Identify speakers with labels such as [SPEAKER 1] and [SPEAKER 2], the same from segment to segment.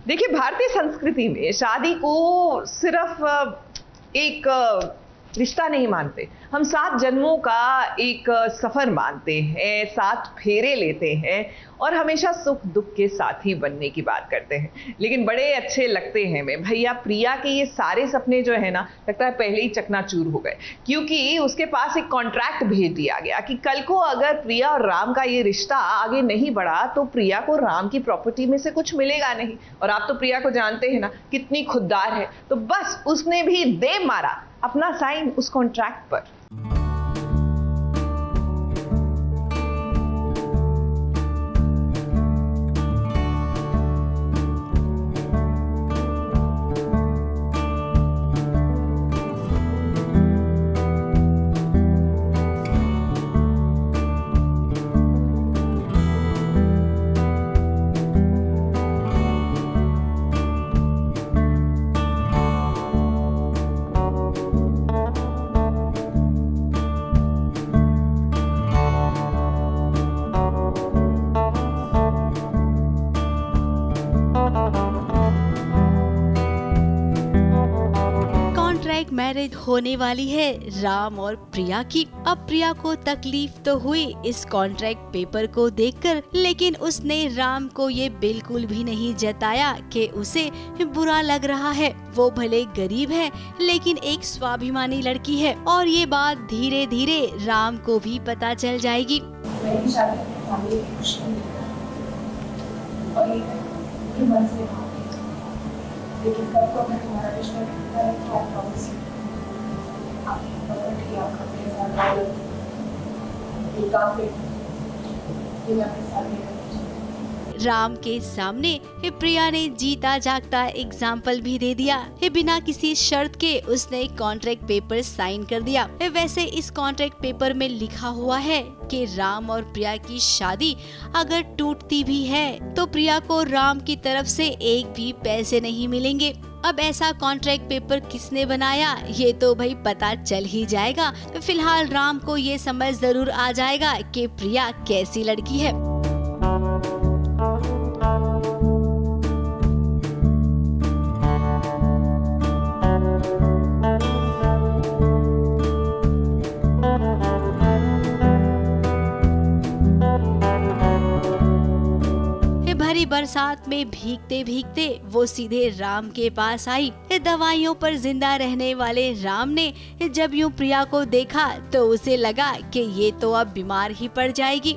[SPEAKER 1] देखिए, भारतीय संस्कृति में शादी को सिर्फ एक रिश्ता नहीं मानते, हम 7 जन्मों का एक सफर मानते हैं, 7 फेरे लेते हैं और हमेशा सुख दुख के साथी बनने की बात करते हैं। लेकिन बड़े अच्छे लगते हैं मैं भैया प्रिया के ये सारे सपने जो है ना, लगता है पहले ही चकनाचूर हो गए, क्योंकि उसके पास एक कॉन्ट्रैक्ट भेज दिया गया कि कल को अगर प्रिया और राम का ये रिश्ता आगे नहीं बढ़ा तो प्रिया को राम की प्रॉपर्टी में से कुछ मिलेगा नहीं। और आप तो प्रिया को जानते हैं ना कितनी खुददार है, तो बस उसने भी दे मारा अपना साइन उस कॉन्ट्रैक्ट पर।
[SPEAKER 2] मैरिज होने वाली है राम और प्रिया की। अब प्रिया को तकलीफ तो हुई इस कॉन्ट्रैक्ट पेपर को देखकर, लेकिन उसने राम को ये बिल्कुल भी नहीं जताया कि उसे बुरा लग रहा है। वो भले गरीब है लेकिन एक स्वाभिमानी लड़की है और ये बात धीरे धीरे राम को भी पता चल जाएगी।
[SPEAKER 3] लेकिन कल को अगर तुम्हारा रिश्ता टूटता है तो आप प्रॉमिस
[SPEAKER 2] राम के सामने प्रिया ने जीता जागता एग्जाम्पल भी दे दिया। बिना किसी शर्त के उसने कॉन्ट्रैक्ट पेपर साइन कर दिया। वैसे इस कॉन्ट्रैक्ट पेपर में लिखा हुआ है कि राम और प्रिया की शादी अगर टूटती भी है तो प्रिया को राम की तरफ से एक भी पैसे नहीं मिलेंगे। अब ऐसा कॉन्ट्रैक्ट पेपर किसने बनाया ये तो भाई पता चल ही जाएगा। फिलहाल राम को ये समझ जरूर आ जाएगा कि प्रिया कैसी लड़की है। भरी बरसात में भीगते भीगते वो सीधे राम के पास आई। दवाइयों पर जिंदा रहने वाले राम ने जब यूं प्रिया को देखा तो उसे लगा कि ये तो अब बीमार ही पड़ जाएगी।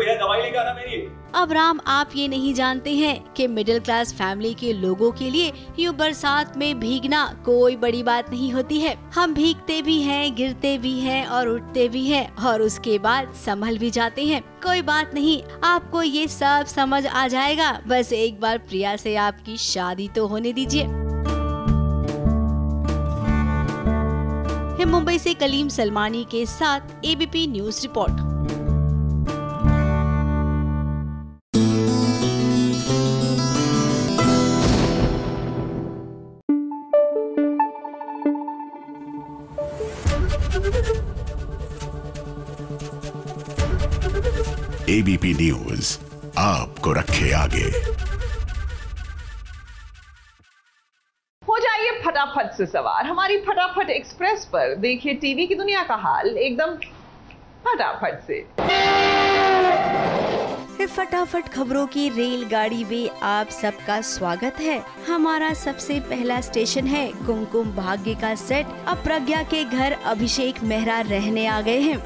[SPEAKER 2] दवाई लेकर आना मेरी। अब राम आप ये नहीं जानते हैं कि मिडिल क्लास फैमिली के लोगों के लिए यूं बरसात में भीगना कोई बड़ी बात नहीं होती है। हम भीगते भी हैं, गिरते भी हैं और उठते भी हैं और उसके बाद संभल भी जाते हैं। कोई बात नहीं, आपको ये सब समझ आ जाएगा। बस एक बार प्रिया से आपकी शादी तो होने दीजिए। मुंबई से कलीम सलमानी के साथ ABP news report.
[SPEAKER 4] ABP news आपको रखे आगे।
[SPEAKER 1] हो जाइए फटाफट से सवार हमारी फटाफट एक्सप्रेस पर। देखिए टीवी की दुनिया का हाल एकदम फटाफट से।
[SPEAKER 2] फटाफट खबरों की रेलगाड़ी में आप सबका स्वागत है। हमारा सबसे पहला स्टेशन है कुमकुम भाग्य का सेट। अब प्रज्ञा के घर अभिषेक मेहरा रहने आ गए हैं।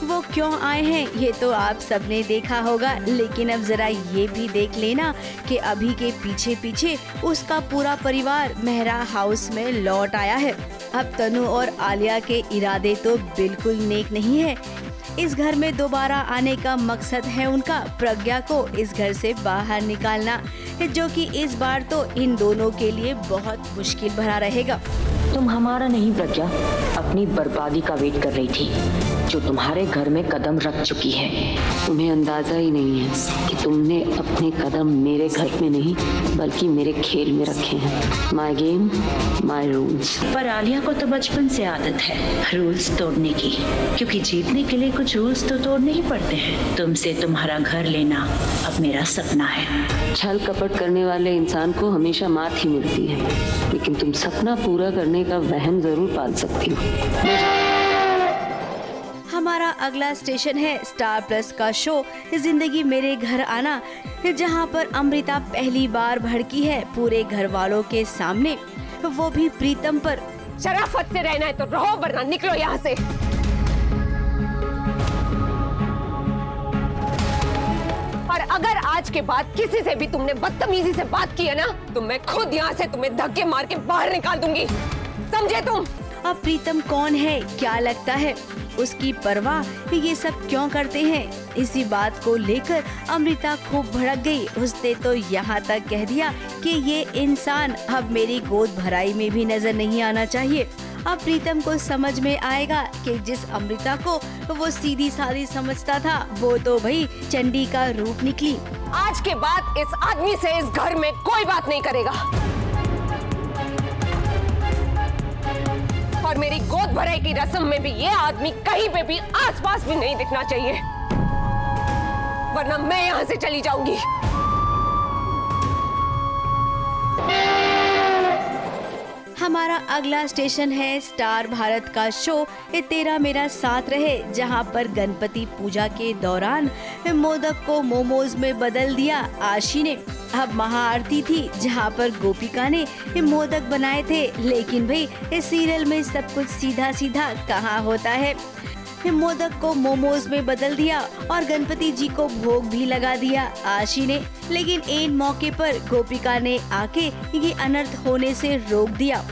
[SPEAKER 2] वो क्यों आए हैं ये तो आप सबने देखा होगा, लेकिन अब जरा ये भी देख लेना कि अभी के पीछे पीछे उसका पूरा परिवार मेहरा हाउस में लौट आया है। अब तनु और आलिया के इरादे तो बिल्कुल नेक नहीं है। इस घर में दोबारा आने का मकसद है उनका प्रज्ञा को इस घर से बाहर निकालना, जो कि इस बार तो इन दोनों के लिए बहुत मुश्किल भरा रहेगा।
[SPEAKER 5] तुम हमारा नहीं प्रज्ञा, अपनी बर्बादी का वेट कर रही थी। जो तुम्हारे घर में कदम रख चुकी है। तुम्हें अंदाजा ही नहीं है कि तुमने अपने कदम मेरे घर में नहीं बल्कि मेरे खेल में रखे हैं। My game my rules.
[SPEAKER 6] पर आलिया को तो बचपन से आदत है रूल्स तोड़ने की, क्योंकि जीतने के लिए कुछ रूल्स तो तोड़ने ही पड़ते हैं। तुमसे तुम्हारा घर लेना अब मेरा सपना है।
[SPEAKER 5] छल कपट करने वाले इंसान को हमेशा मात ही मिलती है, लेकिन तुम सपना पूरा करने का वहम जरूर पाल सकती हो।
[SPEAKER 2] हमारा अगला स्टेशन है स्टार प्लस का शो जिंदगी मेरे घर आना, जहां पर अमृता पहली बार भड़की है पूरे घर वालों के सामने, वो भी प्रीतम पर।
[SPEAKER 7] शराफत से रहना है तो रहो, वरना निकलो यहाँ से। और अगर आज के बाद किसी से भी तुमने बदतमीजी से बात की है ना, तो मैं खुद यहाँ से तुम्हें धक्के मार के बाहर निकाल दूंगी, समझे तुम?
[SPEAKER 2] अब प्रीतम कौन है, क्या लगता है, उसकी परवाह ये सब क्यों करते हैं? इसी बात को लेकर अमृता खूब भड़क गई। उसने तो यहाँ तक कह दिया कि ये इंसान अब मेरी गोद भराई में भी नजर नहीं आना चाहिए। अब प्रीतम को समझ में आएगा कि जिस अमृता को वो सीधी सादी समझता था, वो तो भाई चंडी का रूप निकली।
[SPEAKER 7] आज के बाद इस आदमी से इस घर में कोई बात नहीं करेगा, और मेरी गोद भराई की रस्म में भी ये आदमी कहीं पे भी आसपास भी नहीं दिखना चाहिए, वरना मैं यहाँ से चली जाऊंगी।
[SPEAKER 2] हमारा अगला स्टेशन है स्टार भारत का शो ये तेरा मेरा साथ रहे, जहां पर गणपति पूजा के दौरान मोदक को मोमोज में बदल दिया आशी ने। अब महाआरती थी जहां पर गोपिका ने मोदक बनाए थे, लेकिन भाई इस सीरियल में सब कुछ सीधा सीधा कहाँ होता है। मोदक को मोमोज में बदल दिया और गणपति जी को भोग भी लगा दिया आशी ने, लेकिन ऐन मौके पर गोपिका ने आके ये अनर्थ होने से रोक दिया।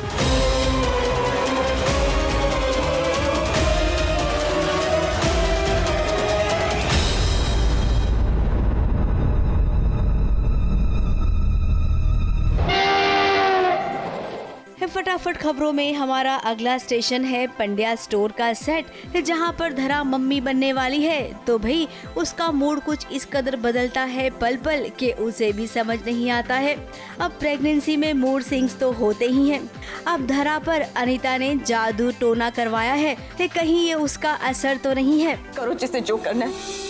[SPEAKER 2] फटाफट खबरों में हमारा अगला स्टेशन है पंड्या स्टोर का सेट, जहां पर धरा मम्मी बनने वाली है, तो भाई उसका मूड कुछ इस कदर बदलता है पल पल कि उसे भी समझ नहीं आता है। अब प्रेगनेंसी में मूड स्विंग्स तो होते ही हैं। अब धरा पर अनीता ने जादू टोना करवाया है, कहीं ये उसका असर तो नहीं है।
[SPEAKER 8] करो जिसे जो करना है,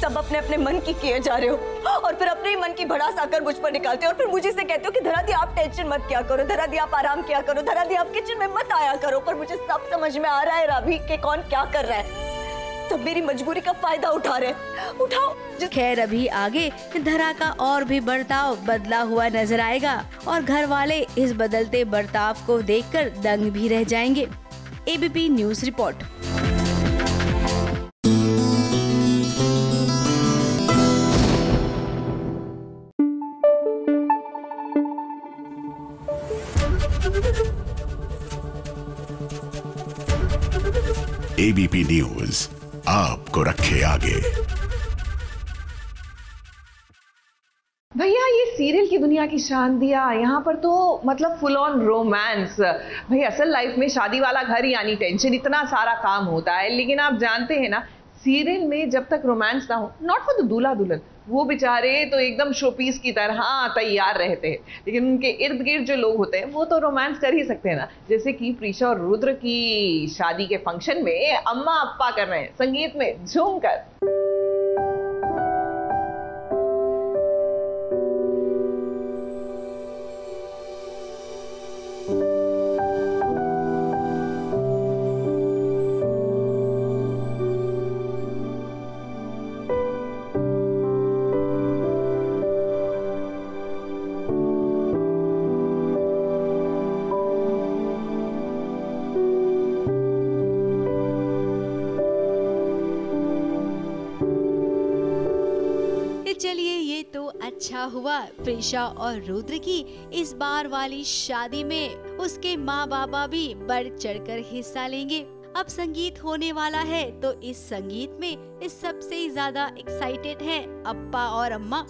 [SPEAKER 8] सब अपने अपने मन की किए जा रहे हो और फिर अपने ही मन की भड़ास आकर मुझ पर निकालते हो और फिर मुझे से कहते हो कि धरा दी आप टेंशन मत किया करो, धरा दी आप आराम किया करो, धरा दी आप किचन में मत आया करो। पर मुझे सब समझ में आ रहा है राभी कि कौन क्या कर रहा है, सब मेरी मजबूरी का फायदा उठा रहे, उठाओ।
[SPEAKER 2] खैर अभी आगे धरा का और भी बर्ताव बदला हुआ नजर आएगा और घर वाले इस बदलते बर्ताव को देखकर दंग भी रह जाएंगे। ABP news report.
[SPEAKER 4] ABP news आपको रखे आगे।
[SPEAKER 1] भैया ये सीरियल की दुनिया की शान दिया, यहाँ पर तो मतलब फुल ऑन रोमांस। भाई असल लाइफ में शादी वाला घर यानी टेंशन, इतना सारा काम होता है, लेकिन आप जानते हैं ना सीरियल में जब तक रोमांस ना हो, नॉट फॉर द दूल्हा दुल्हन, वो बेचारे तो एकदम शोपीस की तरह तैयार रहते हैं, लेकिन उनके इर्द गिर्द जो लोग होते हैं वो तो रोमांस कर ही सकते हैं ना। जैसे कि प्रीशा और रुद्र की शादी के फंक्शन में अम्मा अप्पा कर रहे हैं संगीत में झूमकर।
[SPEAKER 2] चलिए ये तो अच्छा हुआ प्रीशा और रुद्र की इस बार वाली शादी में उसके माँ बाबा भी बढ़ चढ़कर हिस्सा लेंगे। अब संगीत होने वाला है तो इस संगीत में इस सबसे ज्यादा एक्साइटेड हैं अप्पा और अम्मा।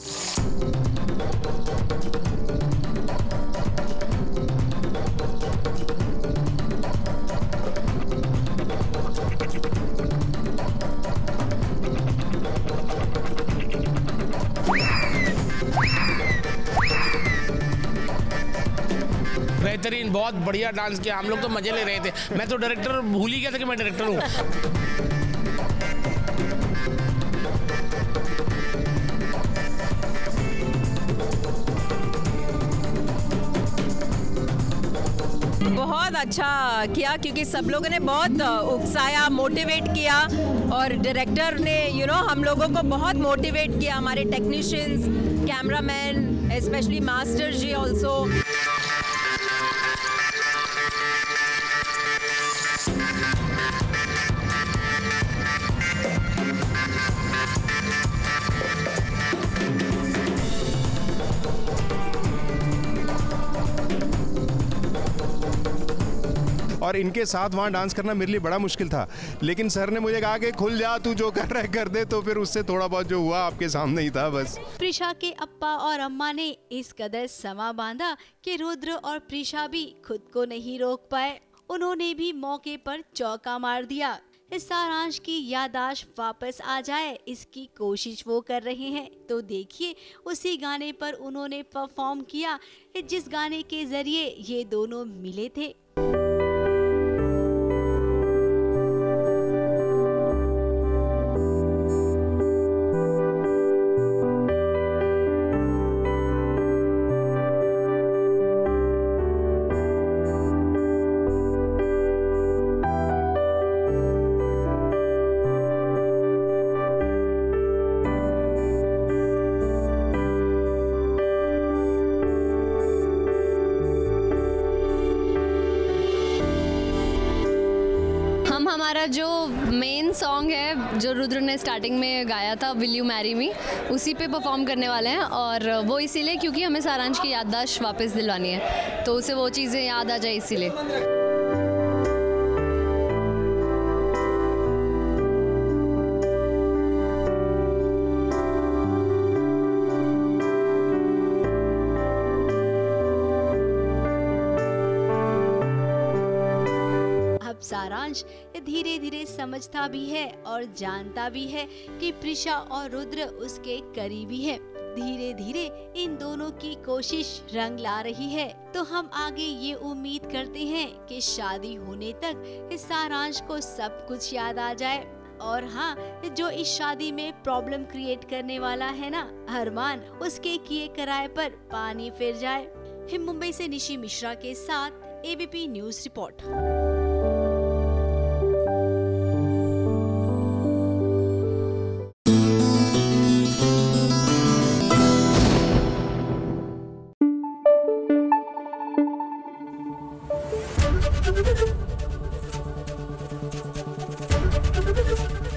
[SPEAKER 9] बेहतरीन, बहुत बढ़िया डांस किया, हम लोग तो मजे ले रहे थे। मैं तो डायरेक्टर भूल ही गया था कि मैं डायरेक्टर हूँ।
[SPEAKER 10] बहुत अच्छा किया क्योंकि सब लोगों ने बहुत उकसाया, मोटिवेट किया और डायरेक्टर ने हम लोगों को बहुत मोटिवेट किया, हमारे टेक्नीशियंस, कैमरामैन, स्पेशली मास्टर जी ऑल्सो।
[SPEAKER 11] और इनके साथ वहाँ डांस करना मेरे लिए बड़ा मुश्किल था, लेकिन सर ने मुझे कहा कि खुल जा, तू जो कर रहा है कर दे, तो फिर उससे थोड़ा बहुत जो हुआ आपके सामने ही था बस।
[SPEAKER 2] प्रिशा के अप्पा और अम्मा ने इस कदर समा बांधा कि रुद्र और प्रिशा भी खुद को नहीं रोक पाए। उन्होंने भी मौके पर चौका मार दिया। इस सारांश की याददाश्त वापस आ जाए, इसकी कोशिश वो कर रहे हैं। तो देखिए उसी गाने पर उन्होंने परफॉर्म किया जिस गाने के जरिए ये दोनों मिले थे।
[SPEAKER 12] हमारा जो मेन सॉन्ग है जो रुद्र ने स्टार्टिंग में गाया था, विल यू मैरी मी, उसी पे परफॉर्म करने वाले हैं। और वो इसीलिए क्योंकि हमें सारांश की याददाश्त वापस दिलवानी है, तो उसे वो चीज़ें याद आ जाए इसीलिए।
[SPEAKER 2] सारांश धीरे धीरे समझता भी है और जानता भी है कि प्रिशा और रुद्र उसके करीबी है। धीरे धीरे इन दोनों की कोशिश रंग ला रही है। तो हम आगे ये उम्मीद करते हैं कि शादी होने तक इस सारांश को सब कुछ याद आ जाए। और हाँ, जो इस शादी में प्रॉब्लम क्रिएट करने वाला है ना अरमान, उसके किए कराए पर पानी फिर जाए। मुंबई से निशी मिश्रा के साथ ABP news report.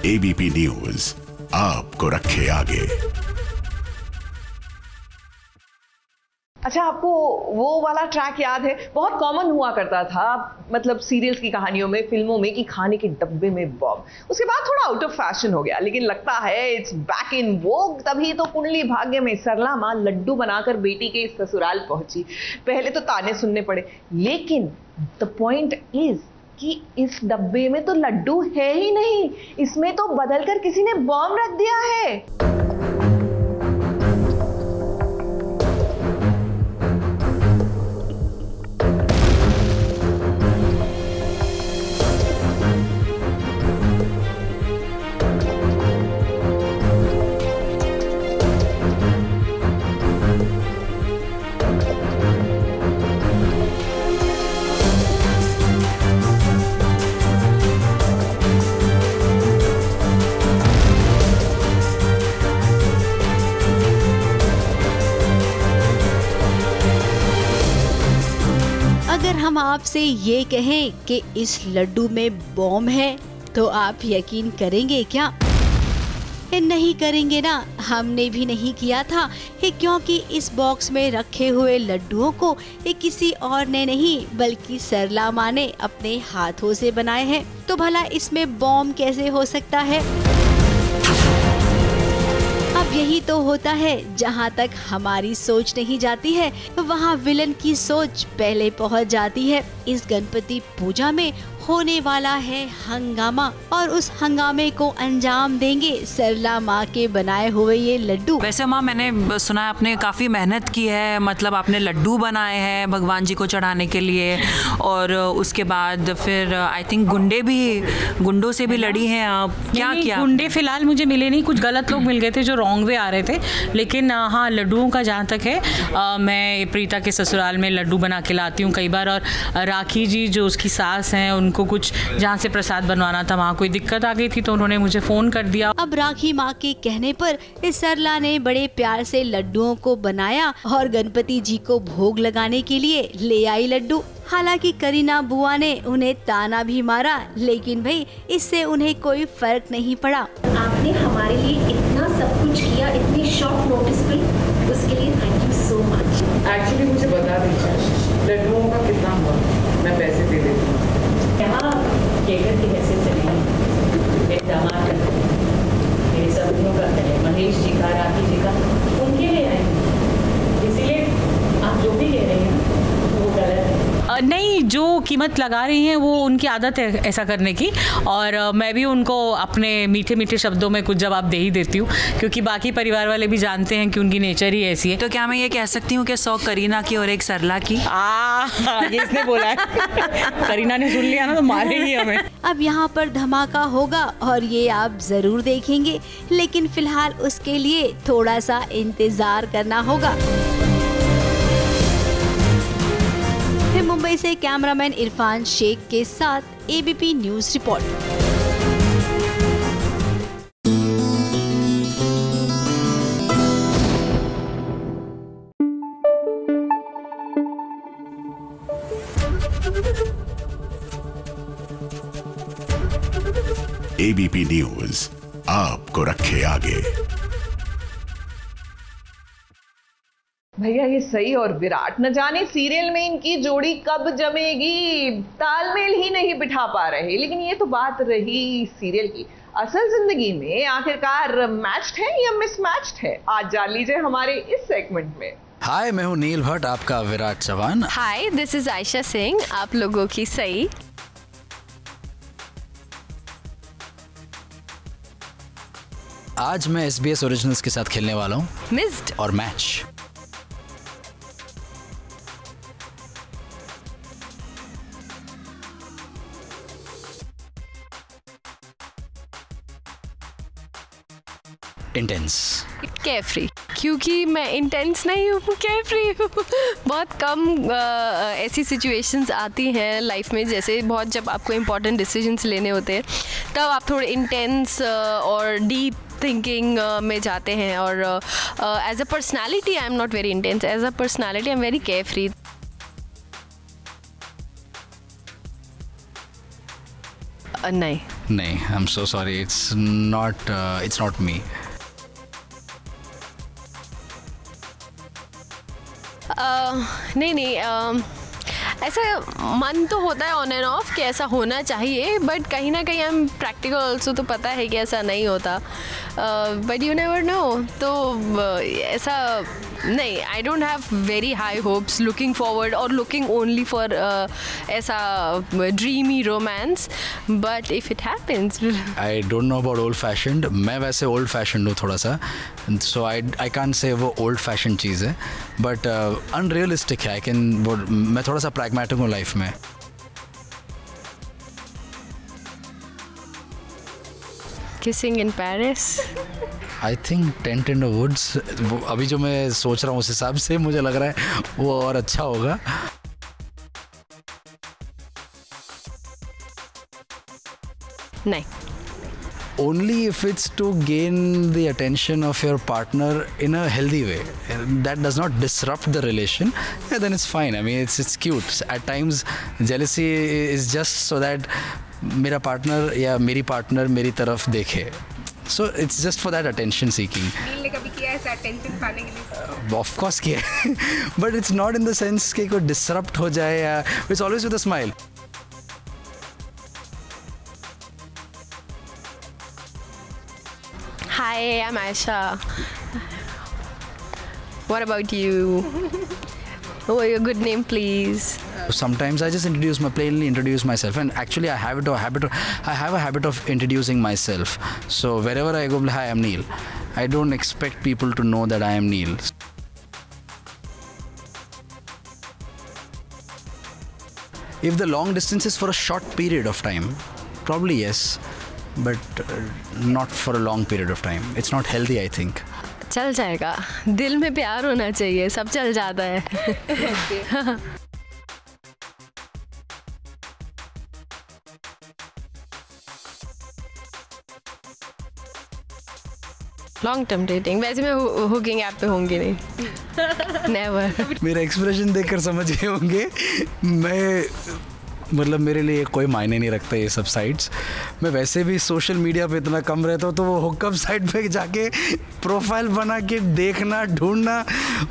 [SPEAKER 4] ABP news आपको रखे आगे।
[SPEAKER 1] अच्छा, आपको वो वाला ट्रैक याद है? बहुत कॉमन हुआ करता था, मतलब सीरियल्स की कहानियों में, फिल्मों में, कि खाने के डब्बे में बॉम्ब। उसके बाद थोड़ा आउट ऑफ फैशन हो गया, लेकिन लगता है इट्स बैक इन वोग। तभी तो कुंडली भाग्य में सरला मां लड्डू बनाकर बेटी के ससुराल पहुंची। पहले तो ताने सुनने पड़े, लेकिन द पॉइंट इज कि इस डब्बे में तो लड्डू है ही नहीं, इसमें तो बदलकर किसी ने बॉम्ब रख दिया है।
[SPEAKER 2] अगर हम आपसे ये कहें कि इस लड्डू में बॉम्ब है, तो आप यकीन करेंगे क्या? नहीं करेंगे ना, हमने भी नहीं किया था, क्योंकि इस बॉक्स में रखे हुए लड्डुओं को किसी और ने नहीं बल्कि सरला मां ने अपने हाथों से बनाए हैं। तो भला इसमें बॉम्ब कैसे हो सकता है? अब यही तो होता है, जहाँ तक हमारी सोच नहीं जाती है वहाँ विलन की सोच पहले पहुँच जाती है। इस गणपति पूजा में होने वाला है हंगामा और उस हंगामे को अंजाम देंगे सरला माँ के बनाए हुए ये लड्डू।
[SPEAKER 13] वैसे माँ मैंने सुना है आपने काफ़ी मेहनत की है, मतलब आपने लड्डू बनाए हैं भगवान जी को चढ़ाने के लिए और उसके बाद फिर आई थिंक गुंडों से भी लड़ी हैं आप, क्या किया?
[SPEAKER 14] गुंडे फिलहाल मुझे मिले नहीं, कुछ गलत लोग मिल गए थे जो रॉन्ग वे आ रहे थे, लेकिन हाँ लड्डुओं का जहाँ तक है मैं प्रीता के ससुराल में लड्डू बना के लाती हूँ कई बार, और राखी जी जो उसकी सास हैं उनको कुछ जहाँ से प्रसाद बनवाना था वहाँ कोई दिक्कत आ गई थी तो उन्होंने मुझे फ़ोन कर दिया।
[SPEAKER 2] अब राखी माँ के कहने पर इस सरला ने बड़े प्यार से लड्डुओं को बनाया और गणपति जी को भोग लगाने के लिए ले आई लड्डू। हालांकि करीना बुआ ने उन्हें ताना भी मारा, लेकिन भाई इससे उन्हें कोई फर्क नहीं पड़ा।
[SPEAKER 15] आपने हमारे लिए इतना सब कुछ किया इतनी शॉर्ट नोटिस पे, उसके लिए thank you so much.
[SPEAKER 16] Actually मुझे बता दीजिए लड्डुओं का कितना हुआ, मैं पैसे दे देती हूँ।
[SPEAKER 17] यहाँ केकर की हैसियत से नहीं, मेरे दामाद का, मेरे सब्जियों का है, महेश जी का, राखी जी का, उनके लिए आए, इसीलिए आप जो भी कह रहे हैं वो गलत है।
[SPEAKER 14] नहीं, जो कीमत लगा रही हैं वो उनकी आदत है ऐसा करने की, और मैं भी उनको अपने मीठे मीठे शब्दों में कुछ जवाब दे ही देती हूँ, क्योंकि बाकी परिवार वाले भी जानते हैं कि उनकी नेचर ही ऐसी है।
[SPEAKER 13] तो क्या मैं ये कह सकती हूँ कि 100 करीना की और 1 सरला की?
[SPEAKER 14] ये इसने बोला है। करीना ने सुन लिया ना तो मारेगी हमें।
[SPEAKER 2] अब यहाँ पर धमाका होगा और ये आप जरूर देखेंगे, लेकिन फिलहाल उसके लिए थोड़ा सा इंतजार करना होगा। मुंबई से कैमरामैन इरफान शेख के साथ ABP news report.
[SPEAKER 4] ABP news आपको रखे आगे।
[SPEAKER 1] भैया ये सही और विराट न जाने सीरियल में इनकी जोड़ी कब जमेगी, तालमेल ही नहीं बिठा पा रहे। लेकिन ये तो बात रही सीरियल की, असल जिंदगी में आखिरकार मैच्ड है या मिसमैच्ड है, आज जान लीजिए हमारे इस सेगमेंट में।
[SPEAKER 18] हाय, मैं हूँ नील भट्ट, आपका विराट चौहान।
[SPEAKER 12] हाय, दिस इज आयशा सिंह, आप लोगों की सही।
[SPEAKER 18] आज मैं SBS ओरिजिनल्स के साथ खेलने वाला हूँ
[SPEAKER 12] मिस्ड
[SPEAKER 18] और मैच। इंटेंस
[SPEAKER 12] केफ्री, क्योंकि मैं इंटेंस नहीं हूँ, केफ्री हूँ। बहुत कम ऐसी सिचुएशंस आती हैं लाइफ में, जैसे बहुत जब आपको इम्पोर्टेंट डिसीजंस लेने होते हैं तब आप थोड़े इंटेंस और डीप थिंकिंग में जाते हैं। और as a personality I am not very intense, as a personality I am very carefree. नहीं,
[SPEAKER 18] I am so sorry, it's not me.
[SPEAKER 12] नहीं, ऐसा मन तो होता है ऑन एंड ऑफ कि ऐसा होना चाहिए, बट कहीं ना कहीं हम प्रैक्टिकल ऑल्सो तो पता है कि ऐसा नहीं होता, बट यू नेवर नो। तो ऐसा नहीं, I don't have very high hopes looking forward और लुकिंग ओनली फॉर ऐसा dreamy romance, but if it happens.
[SPEAKER 18] I don't know about old fashioned, मैं वैसे ओल्ड फैशन्ड हूँ थोड़ा सा, सो आई कांट से वो ओल्ड फैशन चीज़ है, बट अनरियलिस्टिक है। मैं थोड़ा सा प्रैग्मेटिक हूँ लाइफ में।
[SPEAKER 12] Kissing in Paris,
[SPEAKER 18] I think tent in the woods, अभी जो मैं सोच रहा हूँ उस हिसाब से मुझे लग रहा है वो और अच्छा होगा।
[SPEAKER 12] नहीं,
[SPEAKER 18] only if it's to gain the attention of your partner in a healthy way that does not disrupt the relation, then it's fine. I mean, it's cute. At times jealousy is just so that मेरा partner या मेरी partner मेरी तरफ देखे, so it's just for that attention seeking.
[SPEAKER 19] ने कभी किया ऐसा attention पाने के लिए?
[SPEAKER 18] Of course किया है, but it's not in the sense कि कोई disrupt हो जाए या it's always with a smile.
[SPEAKER 12] Hi, I'm Aisha. What about you? Oh, your good name, please.
[SPEAKER 18] Sometimes I just plainly introduce myself, and actually I have a habit of introducing myself. So wherever I go, hi, I'm Neil. I don't expect people to know that I am Neil. If the long distance is for a short period of time, probably yes, but not for a long period of time. It's not healthy, I think.
[SPEAKER 12] चल जाएगा, दिल में प्यार होना चाहिए, सब चल जाता है. लॉन्ग टर्म डेटिंग, वैसे मैं हुकिंग ऐप पे होंगी नहीं. नेवर.
[SPEAKER 18] मेरा एक्सप्रेशन देखकर समझ गए होंगे, मैं मतलब मेरे लिए कोई मायने नहीं रखता ये सब साइट्स. मैं वैसे भी सोशल मीडिया पे इतना कम रहता हूँ, तो वो हुकअप साइट पे जाके प्रोफाइल बना के देखना ढूंढना,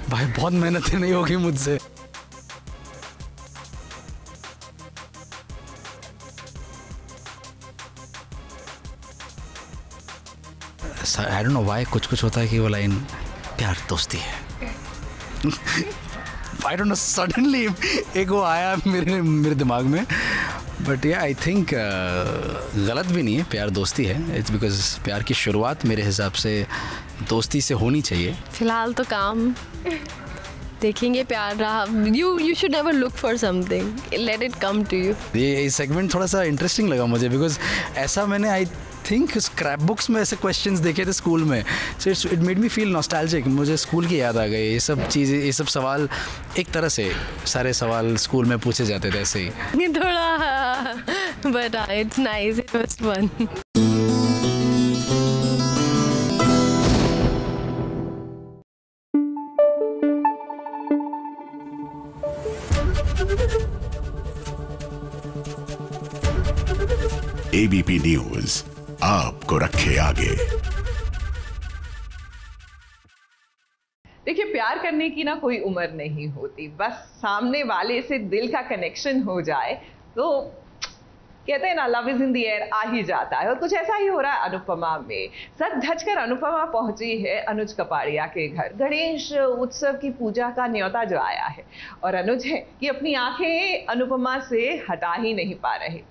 [SPEAKER 18] भाई बहुत मेहनत नहीं होगी मुझसे. I don't know why कुछ होता है कि वो लाइन प्यार दोस्ती है. I don't know, suddenly एक वो आया मेरे दिमाग में. बट या आई थिंक गलत भी नहीं है, प्यार दोस्ती है. इट्स बिकॉज प्यार की शुरुआत मेरे हिसाब से दोस्ती से होनी चाहिए.
[SPEAKER 12] फिलहाल तो काम देखेंगे, प्यार रहा. You should never look for something, let it come to you.
[SPEAKER 18] ये सेगमेंट थोड़ा सा इंटरेस्टिंग लगा मुझे, बिकॉज ऐसा मैंने आई थिंक स्क्रैप बुक्स में ऐसे क्वेश्चंस देखे थे स्कूल में. So it made me feel nostalgic. मुझे स्कूल की याद आ गई. ये सब चीज़ें, ये सब सवाल, एक तरह से सारे सवाल स्कूल में पूछे जाते थे ऐसे ही.
[SPEAKER 12] थोड़ा, but it's nice, it was fun.
[SPEAKER 4] ABP news आपको रखे आगे.
[SPEAKER 1] देखिए, प्यार करने की ना कोई उम्र नहीं होती. बस सामने वाले से दिल का कनेक्शन हो जाए तो कहते हैं ना, love is in the air, आ ही जाता है. और कुछ ऐसा ही हो रहा है अनुपमा में. सज धज कर अनुपमा पहुंची है अनुज कपाड़िया के घर. गणेश उत्सव की पूजा का न्योता जो आया है, और अनुज है कि अपनी आंखें अनुपमा से हटा ही नहीं पा रहे.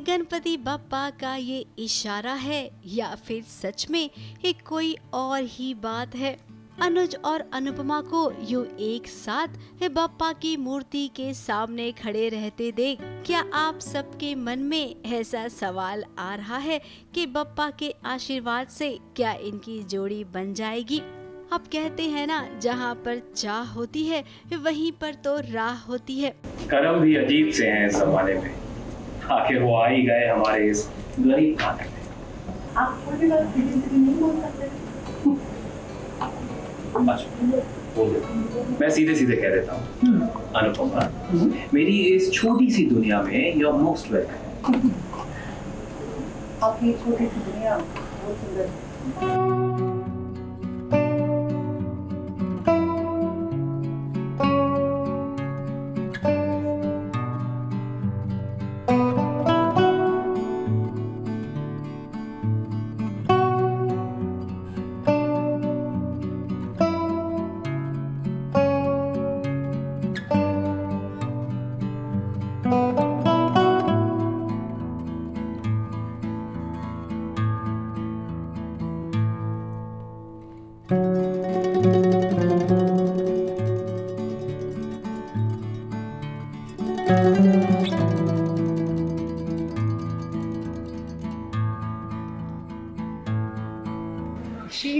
[SPEAKER 2] गणपति बप्पा का ये इशारा है या फिर सच में एक कोई और ही बात है? अनुज और अनुपमा को यूं एक साथ बप्पा की मूर्ति के सामने खड़े रहते देख क्या आप सबके मन में ऐसा सवाल आ रहा है कि बप्पा के आशीर्वाद से क्या इनकी जोड़ी बन जाएगी? अब कहते हैं ना, जहाँ पर चाह होती है वहीं पर तो राह होती है.
[SPEAKER 20] कर्म भी अजीब से हैं इस जमाने में. आखिर वो आ ही गए हमारे इस गरीब खाने में.
[SPEAKER 3] आप थोड़ी बात सीधी नहीं बोल सकते?
[SPEAKER 20] बोल देता. मैं सीधे सीधे कह देता हूँ. अनुपमा, मेरी इस छोटी सी दुनिया में यू आर मोस्ट वेलकम.
[SPEAKER 3] आपकी छोटी सी दुनिया बहुत सुंदर.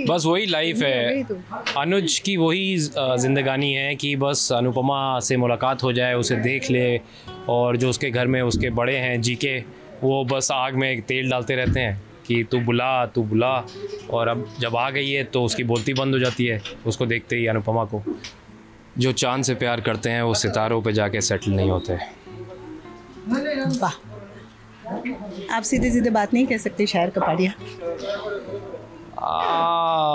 [SPEAKER 21] बस वही लाइफ है. अनुज की वही ज़िंदगानी है कि बस अनुपमा से मुलाकात हो जाए, उसे देख ले, और जो उसके घर में उसके बड़े हैं जीके, वो बस आग में तेल डालते रहते हैं कि तू बुला, और अब जब आ गई है तो उसकी बोलती बंद हो जाती है। उसको देखते ही अनुपमा को, जो चांद से प्यार करते हैं वो सितारों पे जाके सेटल नहीं होते।
[SPEAKER 6] वाह, आप सीधे सीधे बात नहीं कह सकते शायर कपाड़िया।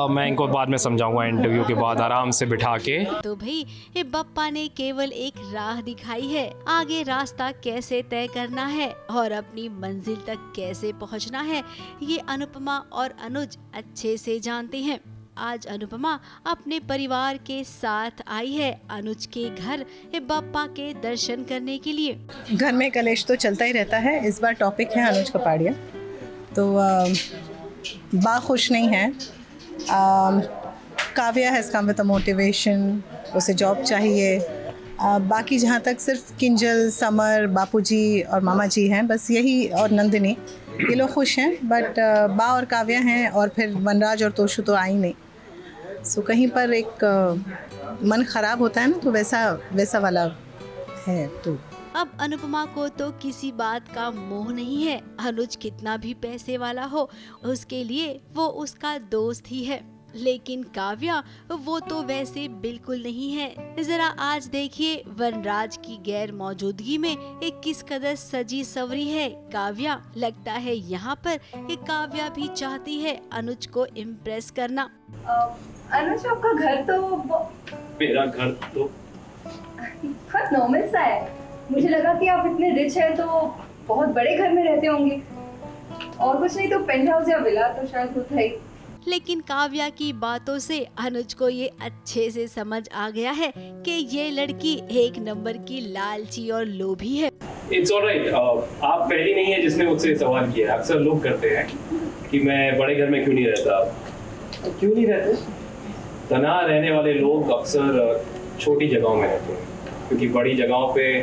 [SPEAKER 21] मैं इनको बाद में समझाऊंगा इंटरव्यू के बाद आराम से बिठा के।
[SPEAKER 2] तो भाई ये बप्पा ने केवल एक राह दिखाई है, आगे रास्ता कैसे तय करना है और अपनी मंजिल तक कैसे पहुंचना है ये अनुपमा और अनुज अच्छे से जानते हैं। आज अनुपमा अपने परिवार के साथ आई है अनुज के घर बप्पा के दर्शन करने के लिए।
[SPEAKER 6] घर में कलेश तो चलता ही रहता है, इस बार टॉपिक है अनुज कपाड़िया। तो बा खुश नहीं है। Kavya has come with a motivation, उसे जॉब चाहिए। बाकी जहाँ तक सिर्फ किंजल, समर, बापूजी और मामा जी हैं, बस यही, और नंदिनी, ये लोग खुश हैं। बट बा और काव्या हैं, और फिर वनराज और तोशु तो आई नहीं। सो कहीं पर एक मन ख़राब होता है ना, तो वैसा वाला है। तो
[SPEAKER 2] अब अनुपमा को तो किसी बात का मोह नहीं है। अनुज कितना भी पैसे वाला हो, उसके लिए वो उसका दोस्त ही है। लेकिन काव्या वो तो वैसे बिल्कुल नहीं है। जरा आज देखिए वनराज की गैर मौजूदगी में एक किस कदर सजी सवरी है काव्या। लगता है यहाँ पर कि काव्या भी चाहती है अनुज को इम्प्रेस करना।
[SPEAKER 3] अनुज, आपका घर तो
[SPEAKER 20] मेरा घर तो
[SPEAKER 3] बहुत नॉर्मल सा है। मुझे लगा कि आप इतने रिच हैं तो बहुत बड़े घर में रहते होंगे, और कुछ नहीं तो पेंट हाउस या विला तो शायद होता ही।
[SPEAKER 2] लेकिन काव्या की बातों से अनुज को ये अच्छे से समझ आ गया है कि ये लड़की एक नंबर की लालची और लोभी है।
[SPEAKER 20] It's alright, आप पहली नहीं है जिसने मुझसे सवाल किया। अक्सर लोग करते हैं कि मैं बड़े घर में क्यों नहीं रहता। क्यों नहीं रहते? तन्हा रहने वाले लोग अक्सर छोटी जगहों में रहते हैं, क्योंकि बड़ी जगहों पे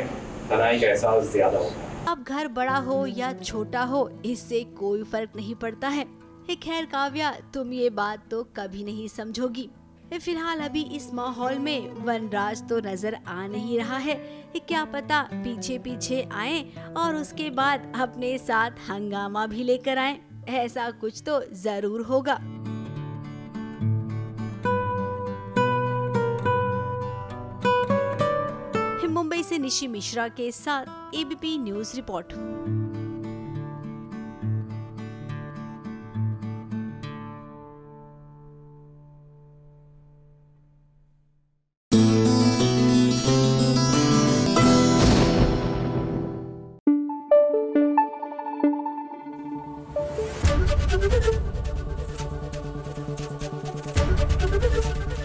[SPEAKER 20] तन्हाई का एहसास ज्यादा होता है।
[SPEAKER 2] अब घर बड़ा हो या छोटा हो, इससे कोई फर्क नहीं पड़ता है। खैर काव्या, तुम ये बात तो कभी नहीं समझोगी। फिलहाल अभी इस माहौल में वनराज तो नजर आ नहीं रहा है। क्या पता पीछे पीछे आए और उसके बाद अपने साथ हंगामा भी लेकर आए। ऐसा कुछ तो जरूर होगा। मुंबई से निशी मिश्रा के साथ ABP news report.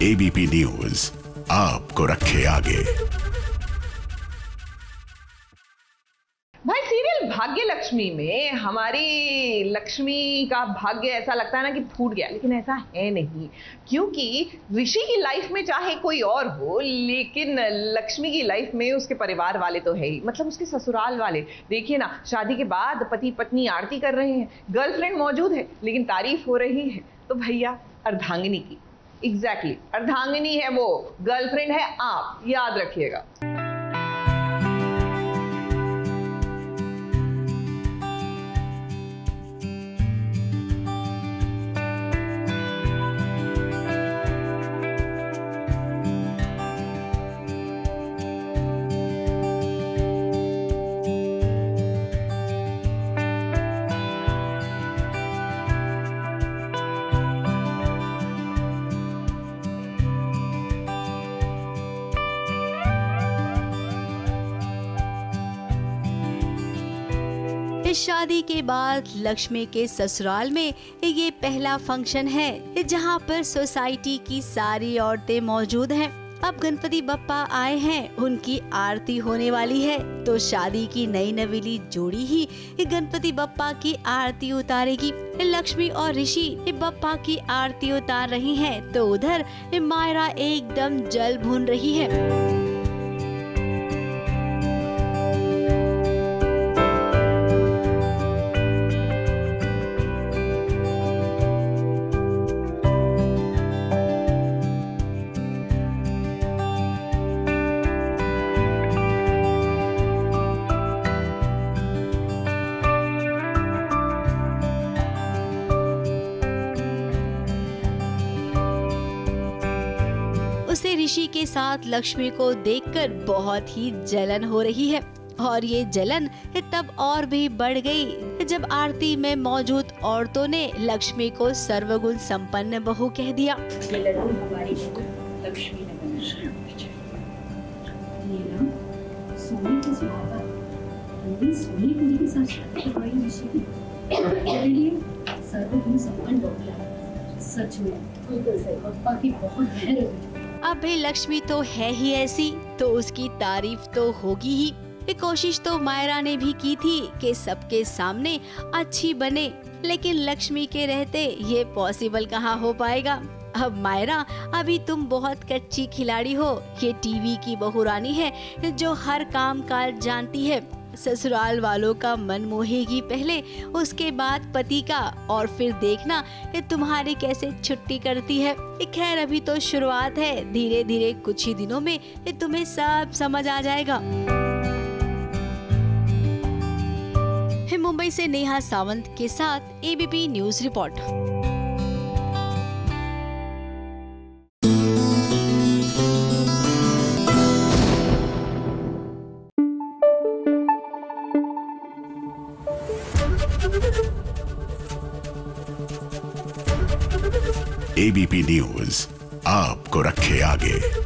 [SPEAKER 4] ABP news आपको रखे आगे।
[SPEAKER 1] भाई सीरियल भाग्य लक्ष्मी में हमारी लक्ष्मी का भाग्य ऐसा लगता है ना कि फूट गया, लेकिन ऐसा है नहीं। क्योंकि ऋषि की लाइफ में चाहे कोई और हो, लेकिन लक्ष्मी की लाइफ में उसके परिवार वाले तो है ही, मतलब उसके ससुराल वाले। देखिए ना, शादी के बाद पति पत्नी आरती कर रहे हैं, गर्लफ्रेंड मौजूद है लेकिन तारीफ हो रही है तो भैया अर्धांगिनी की। एग्जैक्टली, अर्धांगिनी है वो, गर्लफ्रेंड है आप, याद रखिएगा।
[SPEAKER 2] शादी के बाद लक्ष्मी के ससुराल में ये पहला फंक्शन है जहाँ पर सोसाइटी की सारी औरतें मौजूद हैं। अब गणपति बप्पा आए हैं, उनकी आरती होने वाली है, तो शादी की नई नवेली जोड़ी ही गणपति बप्पा की आरती उतारेगी। लक्ष्मी और ऋषि बप्पा की आरती उतार रही हैं, तो उधर मायरा एकदम जल भून रही है। ऋषि के साथ लक्ष्मी को देखकर बहुत ही जलन हो रही है और ये जलन तब और भी बढ़ गई जब आरती में मौजूद औरतों ने लक्ष्मी को सर्वगुण संपन्न बहू कह दिया।
[SPEAKER 15] ये लड्डू हमारी लक्ष्मी ने बनाया। सोनी के सुहागा सोनी पूरी के साथ शादी करवाई ऋषि की। मेरे लिए सर्वगुण संपन्न बहू सच में बिल्कुल सही। पप्पा की बहुत मेहर है।
[SPEAKER 2] अब भी लक्ष्मी तो है ही ऐसी, तो उसकी तारीफ तो होगी ही। कोशिश तो मायरा ने भी की थी कि सबके सामने अच्छी बने, लेकिन लक्ष्मी के रहते ये पॉसिबल कहाँ हो पाएगा। अब मायरा, अभी तुम बहुत कच्ची खिलाड़ी हो। ये टीवी की बहू रानी है जो हर काम काज जानती है। ससुराल वालों का मन मोहेगी पहले, उसके बाद पति का, और फिर देखना तुम्हारी कैसे छुट्टी करती है। खैर अभी तो शुरुआत है, धीरे धीरे कुछ ही दिनों में तुम्हें सब समझ आ जाएगा। मुंबई से नेहा सावंत के साथ ABP news report.
[SPEAKER 4] ABP news आपको रखे आगे।